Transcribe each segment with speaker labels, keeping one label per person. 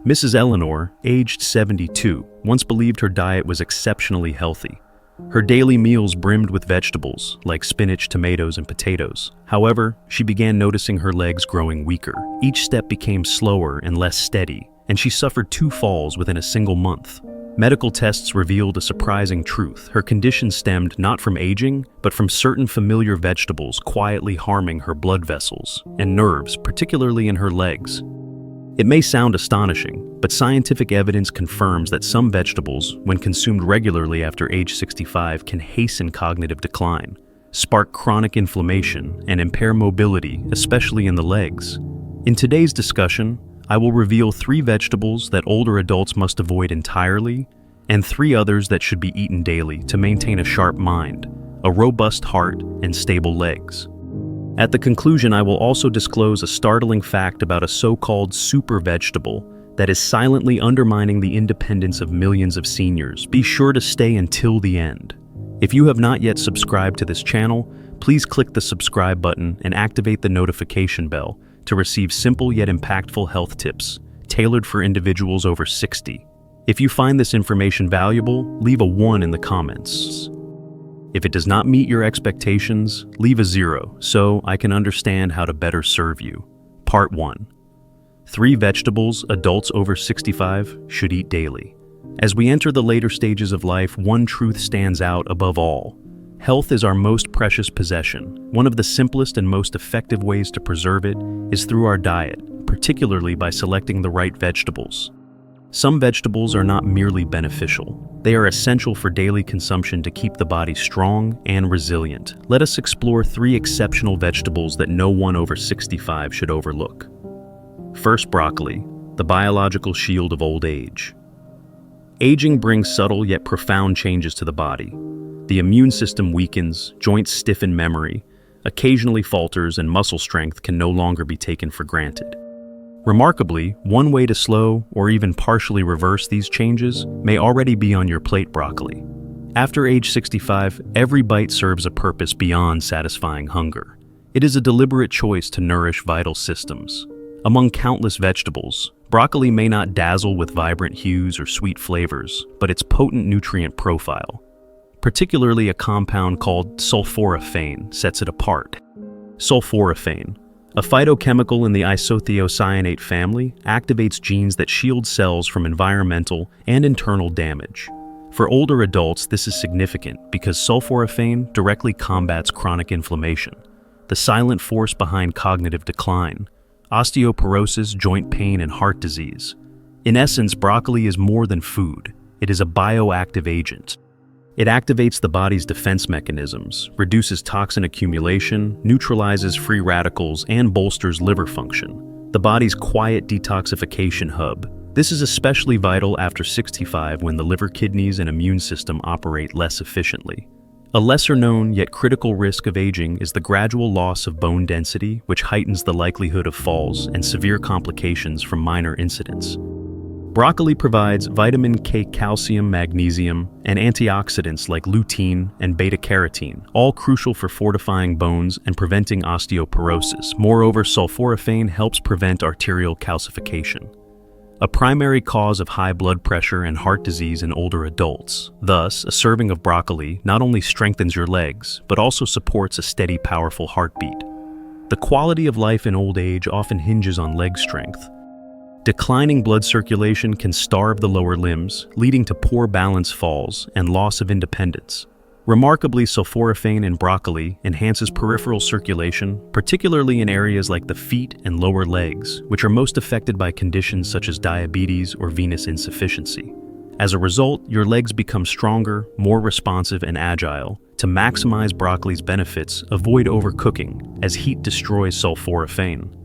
Speaker 1: Mrs. Eleanor, aged 72, once believed her diet was exceptionally healthy. Her daily meals brimmed with vegetables, like spinach, tomatoes, and potatoes. However, she began noticing her legs growing weaker. Each step became slower and less steady, and she suffered 2 falls within a single month. Medical tests revealed a surprising truth. Her condition stemmed not from aging, but from certain familiar vegetables quietly harming her blood vessels and nerves, particularly in her legs. It may sound astonishing, but scientific evidence confirms that some vegetables, when consumed regularly after age 65, can hasten cognitive decline, spark chronic inflammation, and impair mobility, especially in the legs. In today's discussion, I will reveal 3 vegetables that older adults must avoid entirely, and 3 others that should be eaten daily to maintain a sharp mind, a robust heart, and stable legs. At the conclusion, I will also disclose a startling fact about a so-called super vegetable that is silently undermining the independence of millions of seniors. Be sure to stay until the end. If you have not yet subscribed to this channel, please click the subscribe button and activate the notification bell to receive simple yet impactful health tips tailored for individuals over 60. If you find this information valuable, leave a 1 in the comments. If it does not meet your expectations, leave a 0 so I can understand how to better serve you. Part 1. 3 vegetables adults over 65 should eat daily. As we enter the later stages of life, one truth stands out above all. Health is our most precious possession. One of the simplest and most effective ways to preserve it is through our diet, particularly by selecting the right vegetables. Some vegetables are not merely beneficial. They are essential for daily consumption to keep the body strong and resilient. Let us explore 3 exceptional vegetables that no one over 65 should overlook. First, broccoli, the biological shield of old age. Aging brings subtle yet profound changes to the body. The immune system weakens, joints stiffen, memory occasionally falters, and muscle strength can no longer be taken for granted. Remarkably, one way to slow or even partially reverse these changes may already be on your plate: broccoli. After age 65, every bite serves a purpose beyond satisfying hunger. It is a deliberate choice to nourish vital systems. Among countless vegetables, broccoli may not dazzle with vibrant hues or sweet flavors, but its potent nutrient profile, particularly a compound called sulforaphane, sets it apart. Sulforaphane, a phytochemical in the isothiocyanate family, activates genes that shield cells from environmental and internal damage. For older adults, this is significant because sulforaphane directly combats chronic inflammation, the silent force behind cognitive decline, osteoporosis, joint pain, and heart disease. In essence, broccoli is more than food. It is a bioactive agent. It activates the body's defense mechanisms, reduces toxin accumulation, neutralizes free radicals, and bolsters liver function, the body's quiet detoxification hub. This is especially vital after 65 when the liver, kidneys, and immune system operate less efficiently. A lesser-known yet critical risk of aging is the gradual loss of bone density, which heightens the likelihood of falls and severe complications from minor incidents. Broccoli provides vitamin K, calcium, magnesium, and antioxidants like lutein and beta-carotene, all crucial for fortifying bones and preventing osteoporosis. Moreover, sulforaphane helps prevent arterial calcification, a primary cause of high blood pressure and heart disease in older adults. Thus, a serving of broccoli not only strengthens your legs, but also supports a steady, powerful heartbeat. The quality of life in old age often hinges on leg strength. Declining blood circulation can starve the lower limbs, leading to poor balance, falls, and loss of independence. Remarkably, sulforaphane in broccoli enhances peripheral circulation, particularly in areas like the feet and lower legs, which are most affected by conditions such as diabetes or venous insufficiency. As a result, your legs become stronger, more responsive, and agile. To maximize broccoli's benefits, avoid overcooking, as heat destroys sulforaphane.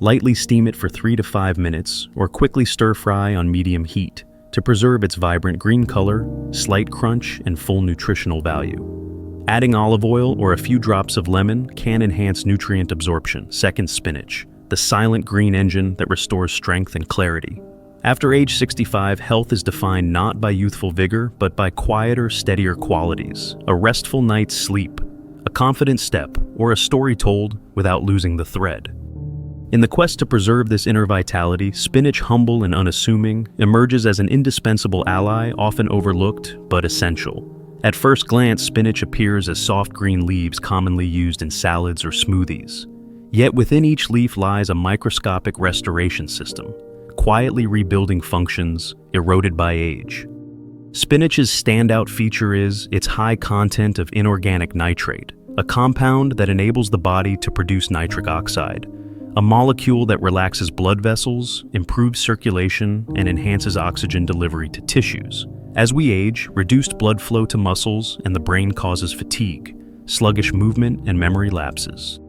Speaker 1: Lightly steam it for 3 to 5 minutes, or quickly stir-fry on medium heat to preserve its vibrant green color, slight crunch, and full nutritional value. Adding olive oil or a few drops of lemon can enhance nutrient absorption. Second, spinach, the silent green engine that restores strength and clarity. After age 65, health is defined not by youthful vigor, but by quieter, steadier qualities. A restful night's sleep, a confident step, or a story told without losing the thread. In the quest to preserve this inner vitality, spinach, humble and unassuming, emerges as an indispensable ally, often overlooked but essential. At first glance, spinach appears as soft green leaves commonly used in salads or smoothies. Yet within each leaf lies a microscopic restoration system, quietly rebuilding functions eroded by age. Spinach's standout feature is its high content of inorganic nitrate, a compound that enables the body to produce nitric oxide, a molecule that relaxes blood vessels, improves circulation, and enhances oxygen delivery to tissues. As we age, reduced blood flow to muscles and the brain causes fatigue, sluggish movement, and memory lapses.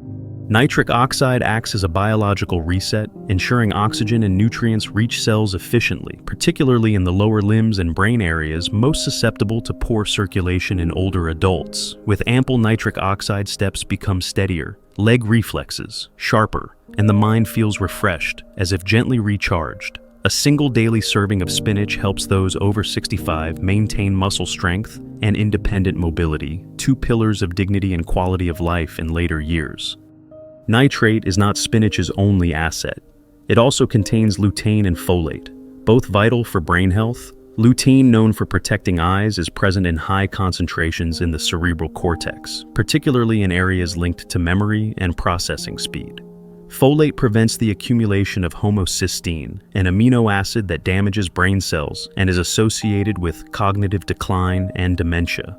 Speaker 1: Nitric oxide acts as a biological reset, ensuring oxygen and nutrients reach cells efficiently, particularly in the lower limbs and brain areas most susceptible to poor circulation in older adults. With ample nitric oxide, steps become steadier, leg reflexes sharper, and the mind feels refreshed, as if gently recharged. A single daily serving of spinach helps those over 65 maintain muscle strength and independent mobility, two pillars of dignity and quality of life in later years. Nitrate is not spinach's only asset. It also contains lutein and folate, both vital for brain health. Lutein, known for protecting eyes, is present in high concentrations in the cerebral cortex, particularly in areas linked to memory and processing speed. Folate prevents the accumulation of homocysteine, an amino acid that damages brain cells and is associated with cognitive decline and dementia.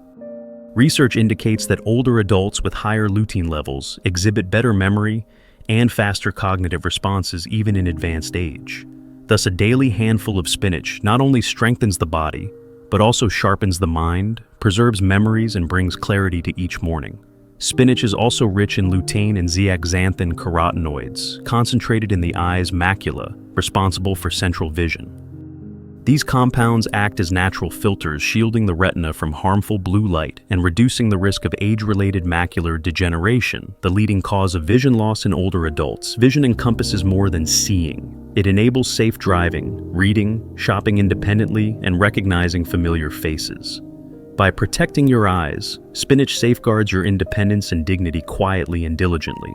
Speaker 1: Research indicates that older adults with higher lutein levels exhibit better memory and faster cognitive responses even in advanced age. Thus, a daily handful of spinach not only strengthens the body, but also sharpens the mind, preserves memories, and brings clarity to each morning. Spinach is also rich in lutein and zeaxanthin carotenoids, concentrated in the eye's macula, responsible for central vision. These compounds act as natural filters, shielding the retina from harmful blue light and reducing the risk of age-related macular degeneration, the leading cause of vision loss in older adults. Vision encompasses more than seeing. It enables safe driving, reading, shopping independently, and recognizing familiar faces. By protecting your eyes, spinach safeguards your independence and dignity quietly and diligently.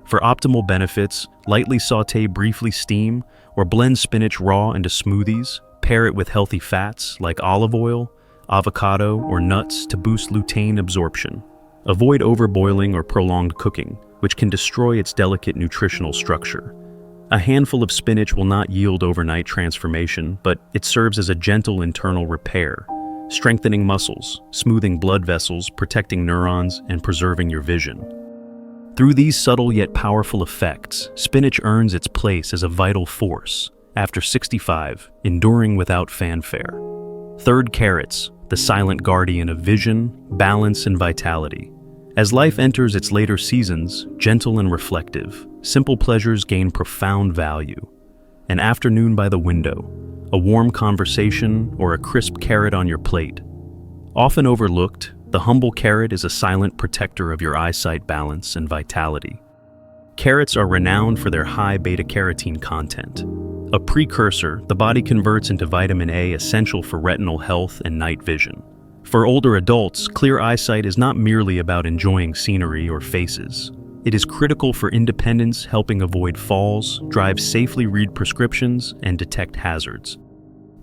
Speaker 1: For optimal benefits, lightly saute, briefly steam, or blend spinach raw into smoothies. Pair it with healthy fats like olive oil, avocado, or nuts to boost lutein absorption. Avoid overboiling or prolonged cooking, which can destroy its delicate nutritional structure. A handful of spinach will not yield overnight transformation, but it serves as a gentle internal repair, strengthening muscles, smoothing blood vessels, protecting neurons, and preserving your vision. Through these subtle yet powerful effects, spinach earns its place as a vital force, after 65, enduring without fanfare. Third, carrots, the silent guardian of vision, balance, and vitality. As life enters its later seasons, gentle and reflective, simple pleasures gain profound value. An afternoon by the window, a warm conversation, or a crisp carrot on your plate. Often overlooked, the humble carrot is a silent protector of your eyesight balance and vitality. Carrots are renowned for their high beta-carotene content. A precursor the body converts into vitamin A, essential for retinal health and night vision. For older adults, clear eyesight is not merely about enjoying scenery or faces. It is critical for independence, helping avoid falls, drive safely, read prescriptions, and detect hazards.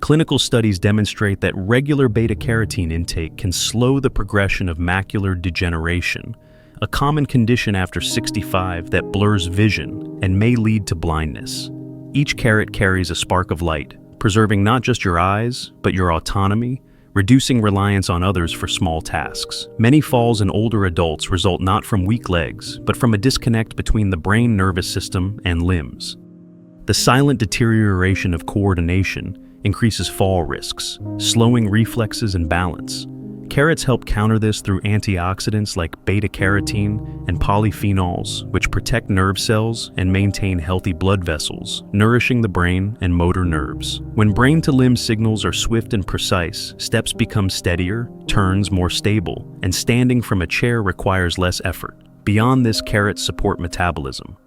Speaker 1: Clinical studies demonstrate that regular beta-carotene intake can slow the progression of macular degeneration, a common condition after 65 that blurs vision and may lead to blindness. Each carrot carries a spark of light, preserving not just your eyes, but your autonomy, reducing reliance on others for small tasks. Many falls in older adults result not from weak legs, but from a disconnect between the brain, nervous system, and limbs. The silent deterioration of coordination increases fall risks, slowing reflexes and balance. Carrots help counter this through antioxidants like beta-carotene and polyphenols, which protect nerve cells and maintain healthy blood vessels, nourishing the brain and motor nerves. When brain-to-limb signals are swift and precise, steps become steadier, turns more stable, and standing from a chair requires less effort. Beyond this, carrots support metabolism.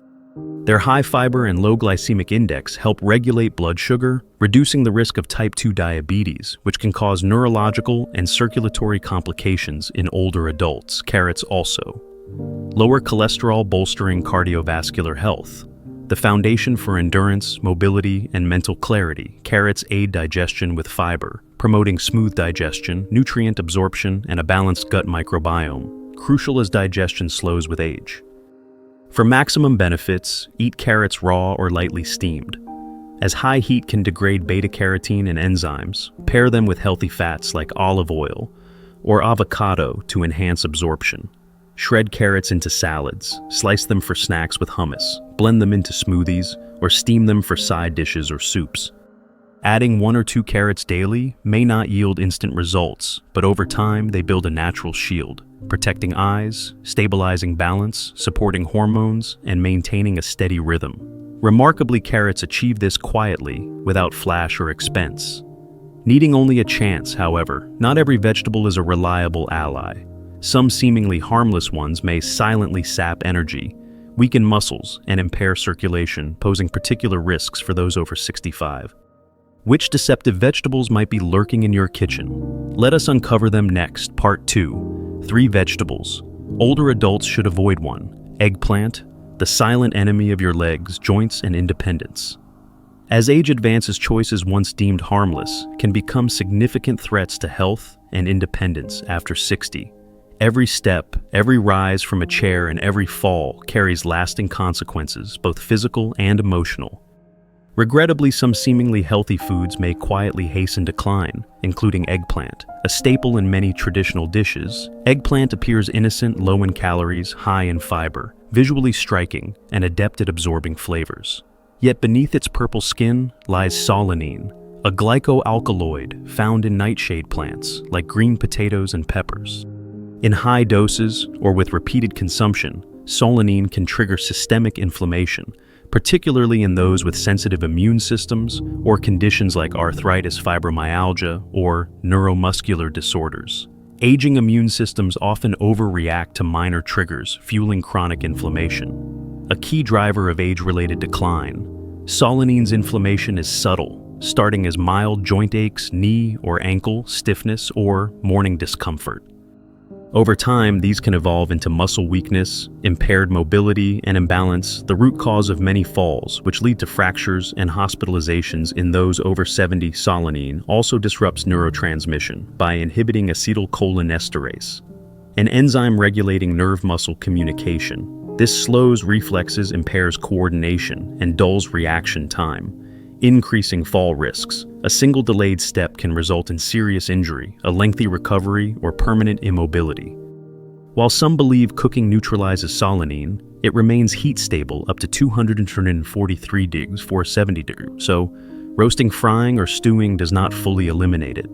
Speaker 1: Their high fiber and low glycemic index help regulate blood sugar, reducing the risk of type 2 diabetes, which can cause neurological and circulatory complications in older adults. Carrots also lower cholesterol, bolstering cardiovascular health. The foundation for endurance, mobility, and mental clarity, carrots aid digestion with fiber, promoting smooth digestion, nutrient absorption, and a balanced gut microbiome, crucial as digestion slows with age. For maximum benefits, eat carrots raw or lightly steamed. As high heat can degrade beta-carotene and enzymes, pair them with healthy fats like olive oil or avocado to enhance absorption. Shred carrots into salads, slice them for snacks with hummus, blend them into smoothies, or steam them for side dishes or soups. Adding 1 or 2 carrots daily may not yield instant results, but over time they build a natural shield, protecting eyes, stabilizing balance, supporting hormones, and maintaining a steady rhythm. Remarkably, carrots achieve this quietly, without flash or expense. Needing only a chance, however, not every vegetable is a reliable ally. Some seemingly harmless ones may silently sap energy, weaken muscles, and impair circulation, posing particular risks for those over 65. Which deceptive vegetables might be lurking in your kitchen? Let us uncover them next. Part 2. 3 vegetables. Older adults should avoid one. Eggplant, the silent enemy of your legs, joints, and independence. As age advances, choices once deemed harmless can become significant threats to health and independence after 60. Every step, every rise from a chair, and every fall carries lasting consequences, both physical and emotional. Regrettably, some seemingly healthy foods may quietly hasten decline, including eggplant. A staple in many traditional dishes, eggplant appears innocent, low in calories, high in fiber, visually striking, and adept at absorbing flavors. Yet beneath its purple skin lies solanine, a glycoalkaloid found in nightshade plants like green potatoes and peppers. In high doses, or with repeated consumption, solanine can trigger systemic inflammation, particularly in those with sensitive immune systems or conditions like arthritis, fibromyalgia, or neuromuscular disorders. Aging immune systems often overreact to minor triggers, fueling chronic inflammation. A key driver of age-related decline, solanine's inflammation is subtle, starting as mild joint aches, knee or ankle stiffness, or morning discomfort. Over time, these can evolve into muscle weakness, impaired mobility, and imbalance, the root cause of many falls, which lead to fractures and hospitalizations in those over 70. Solanine also disrupts neurotransmission by inhibiting acetylcholinesterase, an enzyme regulating nerve-muscle communication. This slows reflexes, impairs coordination, and dulls reaction time, increasing fall risks. A single delayed step can result in serious injury, a lengthy recovery, or permanent immobility. While some believe cooking neutralizes solanine, it remains heat-stable up to 243 degrees, 470 degrees, so roasting, frying, or stewing does not fully eliminate it.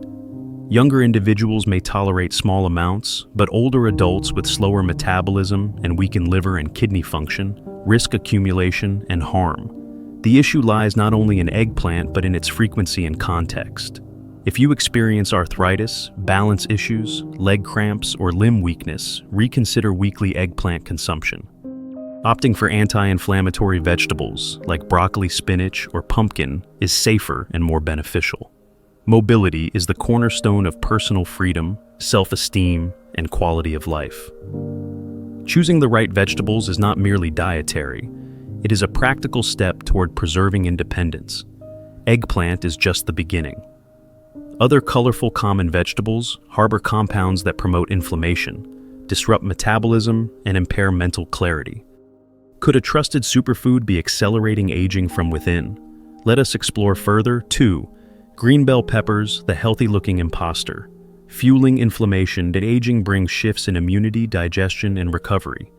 Speaker 1: Younger individuals may tolerate small amounts, but older adults with slower metabolism and weakened liver and kidney function risk accumulation and harm. The issue lies not only in eggplant, but in its frequency and context. If you experience arthritis, balance issues, leg cramps, or limb weakness, reconsider weekly eggplant consumption. Opting for anti-inflammatory vegetables like broccoli, spinach, or pumpkin is safer and more beneficial. Mobility is the cornerstone of personal freedom, self-esteem, and quality of life. Choosing the right vegetables is not merely dietary. It is a practical step toward preserving independence. Eggplant is just the beginning. Other colorful common vegetables harbor compounds that promote inflammation, disrupt metabolism, and impair mental clarity. Could a trusted superfood be accelerating aging from within? Let us explore further. 2. Green bell peppers, the healthy-looking imposter. Fueling inflammation, that aging brings shifts in immunity, digestion, and recovery.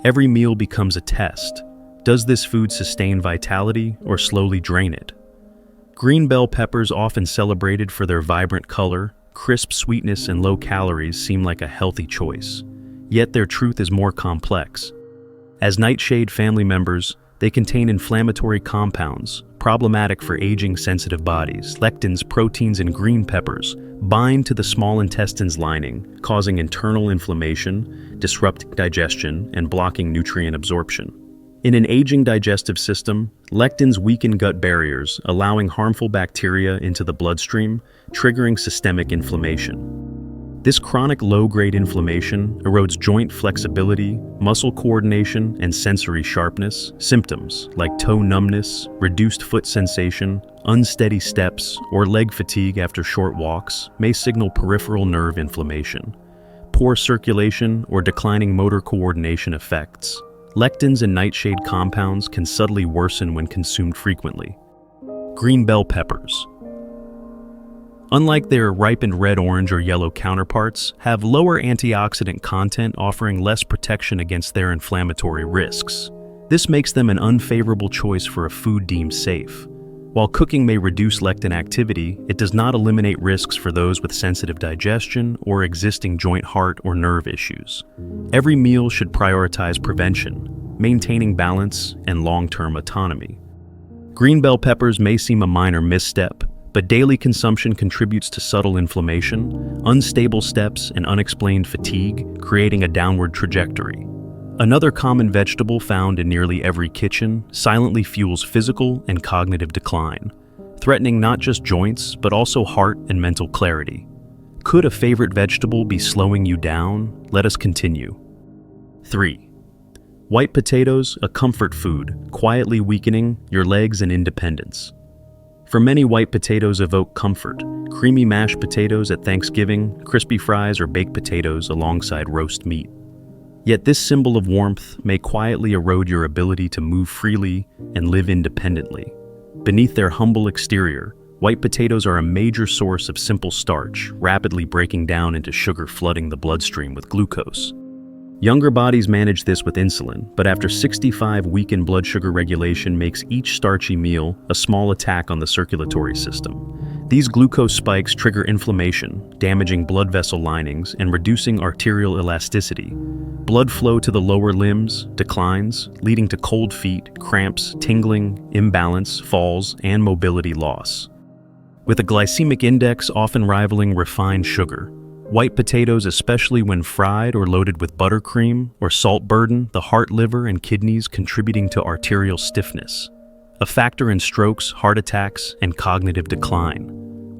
Speaker 1: Every meal becomes a test. Does this food sustain vitality or slowly drain it? Green bell peppers, often celebrated for their vibrant color, crisp sweetness, and low calories, seem like a healthy choice. Yet their truth is more complex. As nightshade family members, they contain inflammatory compounds, problematic for aging-sensitive bodies. Lectins, proteins in green peppers, bind to the small intestine's lining, causing internal inflammation, disrupting digestion, and blocking nutrient absorption. In an aging digestive system, lectins weaken gut barriers, allowing harmful bacteria into the bloodstream, triggering systemic inflammation. This chronic low-grade inflammation erodes joint flexibility, muscle coordination, and sensory sharpness. Symptoms like toe numbness, reduced foot sensation, unsteady steps, or leg fatigue after short walks may signal peripheral nerve inflammation. Poor circulation or declining motor coordination effects. Lectins and nightshade compounds can subtly worsen when consumed frequently. Green bell peppers. Unlike their ripened red, orange, or yellow counterparts, have lower antioxidant content, offering less protection against their inflammatory risks. This makes them an unfavorable choice for a food deemed safe. While cooking may reduce lectin activity, it does not eliminate risks for those with sensitive digestion or existing joint, heart, or nerve issues. Every meal should prioritize prevention, maintaining balance and long-term autonomy. Green bell peppers may seem a minor misstep, but daily consumption contributes to subtle inflammation, unstable steps, and unexplained fatigue, creating a downward trajectory. Another common vegetable found in nearly every kitchen silently fuels physical and cognitive decline, threatening not just joints, but also heart and mental clarity. Could a favorite vegetable be slowing you down? Let us continue. 3. White potatoes, a comfort food, quietly weakening your legs and independence. For many, white potatoes evoke comfort. Creamy mashed potatoes at Thanksgiving, crispy fries, or baked potatoes alongside roast meat. Yet this symbol of warmth may quietly erode your ability to move freely and live independently. Beneath their humble exterior, white potatoes are a major source of simple starch, rapidly breaking down into sugar, flooding the bloodstream with glucose. Younger bodies manage this with insulin, but after 65, weakened blood sugar regulation makes each starchy meal a small attack on the circulatory system. These glucose spikes trigger inflammation, damaging blood vessel linings and reducing arterial elasticity. Blood flow to the lower limbs declines, leading to cold feet, cramps, tingling, imbalance, falls, and mobility loss. With a glycemic index often rivaling refined sugar, white potatoes, especially when fried or loaded with buttercream or salt, burden the heart, liver, and kidneys, contributing to arterial stiffness, a factor in strokes, heart attacks, and cognitive decline.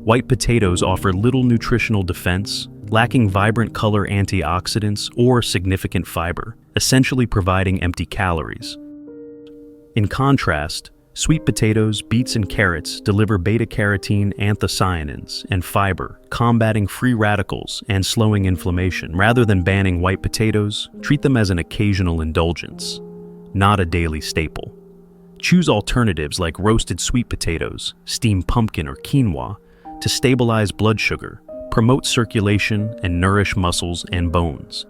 Speaker 1: White potatoes offer little nutritional defense, lacking vibrant color, antioxidants, or significant fiber, essentially providing empty calories. In contrast, sweet potatoes, beets, and carrots deliver beta-carotene, anthocyanins, and fiber, combating free radicals and slowing inflammation. Rather than banning white potatoes, treat them as an occasional indulgence, not a daily staple. Choose alternatives like roasted sweet potatoes, steamed pumpkin, or quinoa to stabilize blood sugar, promote circulation, and nourish muscles and bones.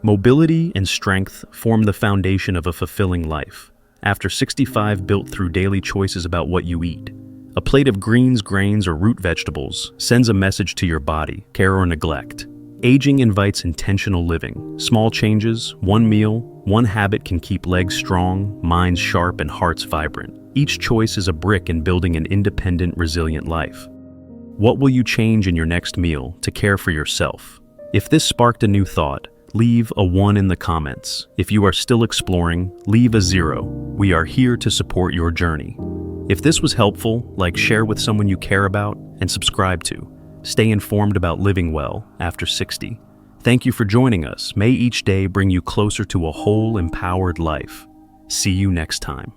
Speaker 1: Mobility and strength form the foundation of a fulfilling life. After 65, built through daily choices about what you eat. A plate of greens, grains, or root vegetables sends a message to your body, care or neglect. Aging invites intentional living. Small changes, one meal, one habit can keep legs strong, minds sharp, and hearts vibrant. Each choice is a brick in building an independent, resilient life. What will you change in your next meal to care for yourself? If this sparked a new thought, leave a 1 in the comments. If you are still exploring, leave a 0. We are here to support your journey. If this was helpful, share with someone you care about, and subscribe to. Stay informed about living well after 60. Thank you for joining us. May each day bring you closer to a whole, empowered life. See you next time.